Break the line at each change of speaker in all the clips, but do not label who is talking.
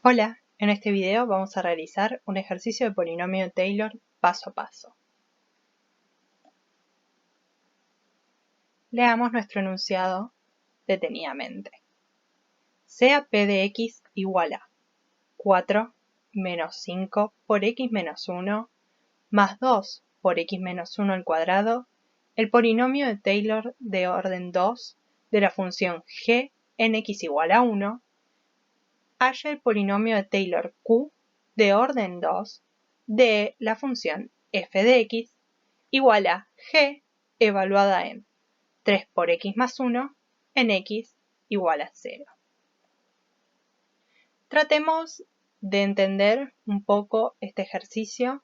Hola, en este video vamos a realizar un ejercicio de polinomio de Taylor paso a paso. Leamos nuestro enunciado detenidamente. Sea p de x igual a 4 menos 5 por x menos 1 más 2 por x menos 1 al cuadrado, el polinomio de Taylor de orden 2 de la función g en x igual a 1, halla el polinomio de Taylor q de orden 2 de la función f de x igual a g evaluada en 3 por x más 1 en x igual a 0. Tratemos de entender un poco este ejercicio,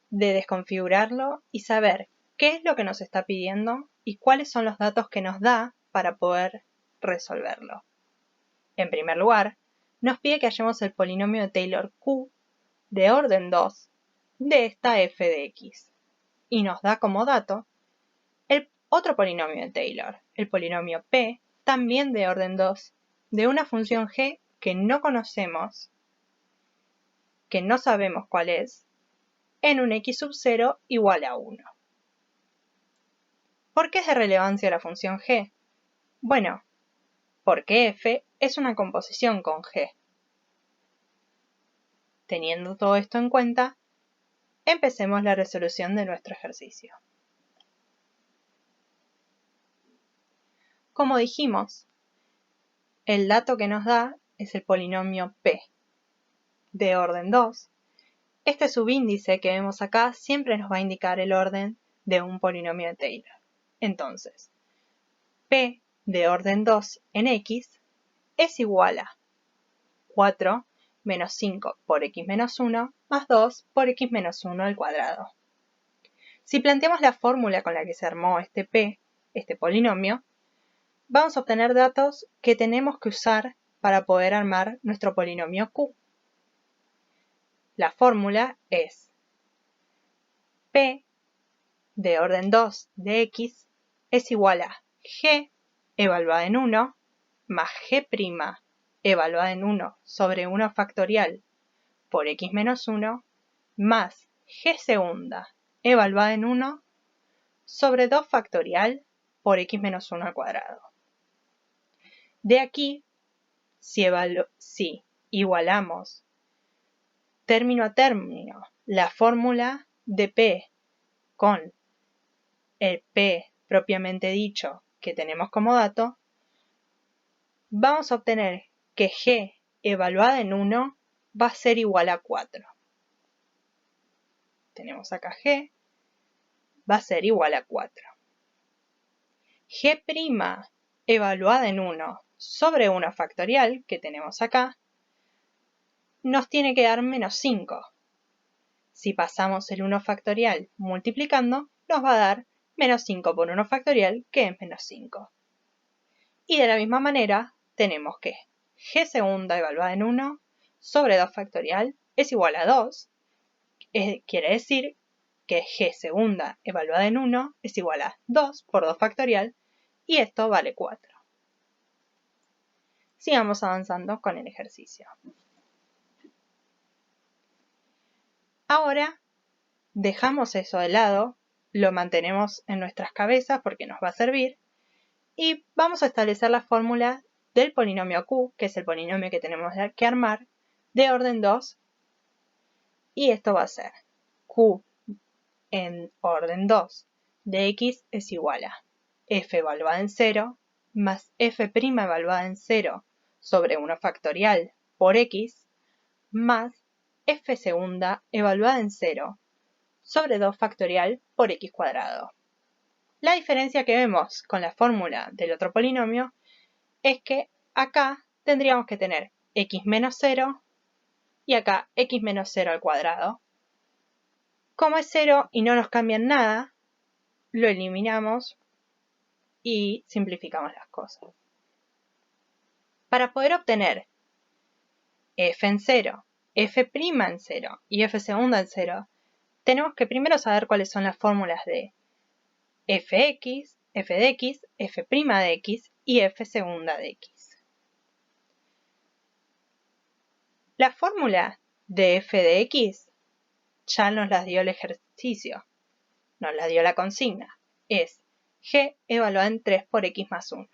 de desconfigurarlo y saber qué es lo que nos está pidiendo y cuáles son los datos que nos da para poder resolverlo. En primer lugar, nos pide que hallemos el polinomio de Taylor q de orden 2 de esta f de x y nos da como dato el otro polinomio de Taylor, el polinomio p, también de orden 2, de una función g que no conocemos, que no sabemos cuál es, en un x sub 0 igual a 1. ¿Por qué es de relevancia la función g? Bueno, porque f es una composición con g. Teniendo todo esto en cuenta, empecemos la resolución de nuestro ejercicio. Como dijimos, el dato que nos da es el polinomio p de orden 2. Este subíndice que vemos acá siempre nos va a indicar el orden de un polinomio de Taylor. Entonces, p de orden 2 en x es igual a 4 menos 5 por x menos 1 más 2 por x menos 1 al cuadrado. Si planteamos la fórmula con la que se armó este p, este polinomio, vamos a obtener datos que tenemos que usar para poder armar nuestro polinomio q. La fórmula es p de orden 2 de x es igual a g evaluada en 1 más g' evaluada en 1 sobre 1 factorial por x menos 1 más g segunda evaluada en 1 sobre 2 factorial por x menos 1 al cuadrado. De aquí, si igualamos término a término la fórmula de p con el p propiamente dicho que tenemos como dato, vamos a obtener que g evaluada en 1 va a ser igual a 4. Tenemos acá g, va a ser igual a 4. g' evaluada en 1 sobre 1 factorial, que tenemos acá, nos tiene que dar menos 5. Si pasamos el 1 factorial multiplicando, nos va a dar menos 5 por 1 factorial, que es menos 5. Y de la misma manera, tenemos que g segunda evaluada en 1 sobre 2 factorial es igual a 2. Quiere decir que g segunda evaluada en 1 es igual a 2 por 2 factorial, y esto vale 4. Sigamos avanzando con el ejercicio. Ahora dejamos eso de lado, lo mantenemos en nuestras cabezas porque nos va a servir, y vamos a establecer la fórmula del polinomio q, que es el polinomio que tenemos que armar, de orden 2, y esto va a ser q en orden 2 de x es igual a f evaluada en 0 más f' evaluada en 0 sobre 1 factorial por x más f segunda evaluada en 0 sobre 2 factorial por x cuadrado. La diferencia que vemos con la fórmula del otro polinomio es que acá tendríamos que tener x menos 0 y acá x menos 0 al cuadrado. Como es 0 y no nos cambian nada, lo eliminamos y simplificamos las cosas. Para poder obtener f en 0, f' en 0 y f segunda en 0, tenemos que primero saber cuáles son las fórmulas de fx, f de x, f' de x y f segunda de x. La fórmula de f de x ya nos la dio el ejercicio, nos la dio la consigna. Es g evaluada en 3 por x más 1.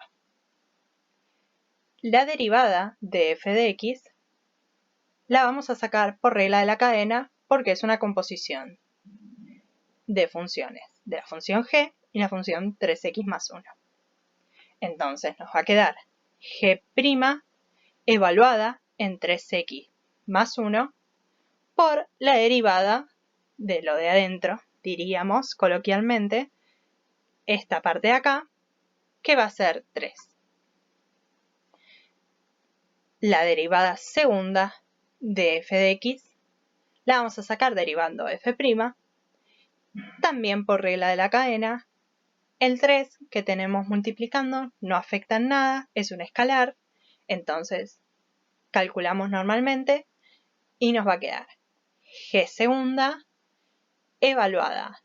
La derivada de f de x la vamos a sacar por regla de la cadena porque es una composición de funciones, de la función g y la función 3x más 1. Entonces nos va a quedar g' evaluada en 3x más 1 por la derivada de lo de adentro, diríamos coloquialmente, esta parte de acá, que va a ser 3. La derivada segunda de f de x la vamos a sacar derivando f', también por regla de la cadena. El 3 que tenemos multiplicando no afecta en nada, es un escalar, entonces calculamos normalmente y nos va a quedar g segunda evaluada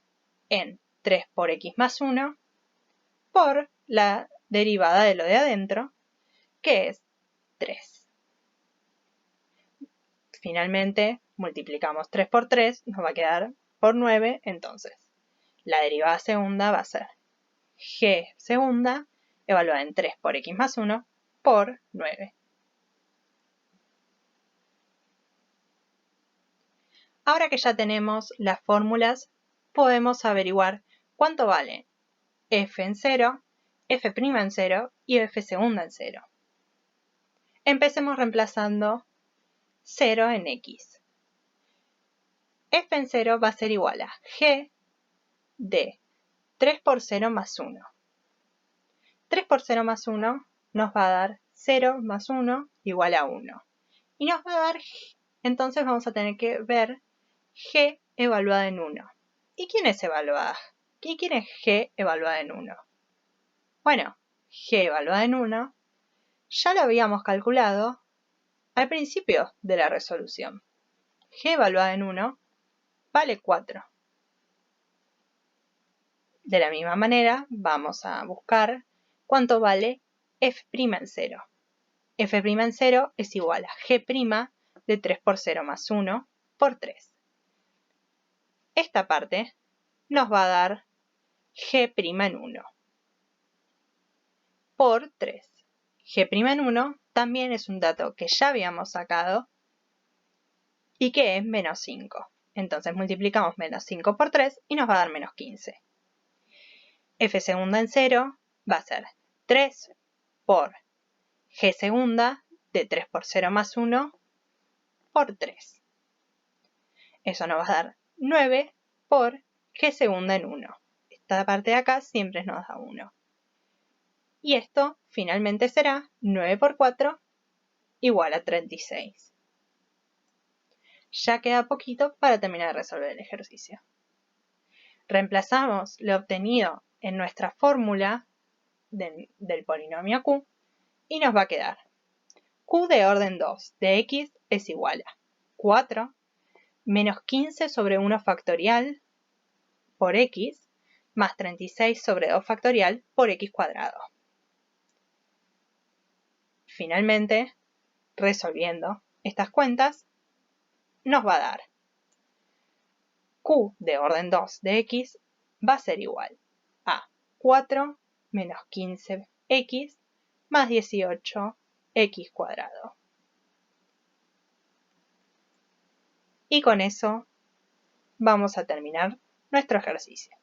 en 3 por x más 1 por la derivada de lo de adentro, que es 3. Finalmente, multiplicamos 3 por 3, nos va a quedar por 9, entonces la derivada segunda va a ser g segunda evaluada en 3 por x más 1 por 9. Ahora que ya tenemos las fórmulas, podemos averiguar cuánto vale f en 0, f' en 0 y f segunda en 0. Empecemos reemplazando 0 en x. F en 0 va a ser igual a g de 3 por 0 más 1. 3 por 0 más 1 nos va a dar 0 más 1 igual a 1. Y nos va a dar, entonces vamos a tener que ver g evaluada en 1. ¿Y quién es evaluada? ¿Y quién es g evaluada en 1? Bueno, g evaluada en 1 ya lo habíamos calculado al principio de la resolución. G evaluada en 1 vale 4. De la misma manera, vamos a buscar cuánto vale f' en 0. F' en 0 es igual a g' de 3 por 0 más 1 por 3. Esta parte nos va a dar g' en 1 por 3. G' en 1 también es un dato que ya habíamos sacado y que es menos 5. Entonces multiplicamos menos 5 por 3 y nos va a dar menos 15. F segunda en 0 va a ser 3 por g segunda de 3 por 0 más 1 por 3. Eso nos va a dar 9 por g segunda en 1. Esta parte de acá siempre nos da 1. Y esto finalmente será 9 por 4 igual a 36. Ya queda poquito para terminar de resolver el ejercicio. Reemplazamos lo obtenido en nuestra fórmula del polinomio q y nos va a quedar q de orden 2 de x es igual a 4 menos 15 sobre 1 factorial por x más 36 sobre 2 factorial por x cuadrado. Finalmente, resolviendo estas cuentas, nos va a dar q de orden 2 de x va a ser igual a 4 menos 15x más 18x cuadrado. Y con eso vamos a terminar nuestro ejercicio.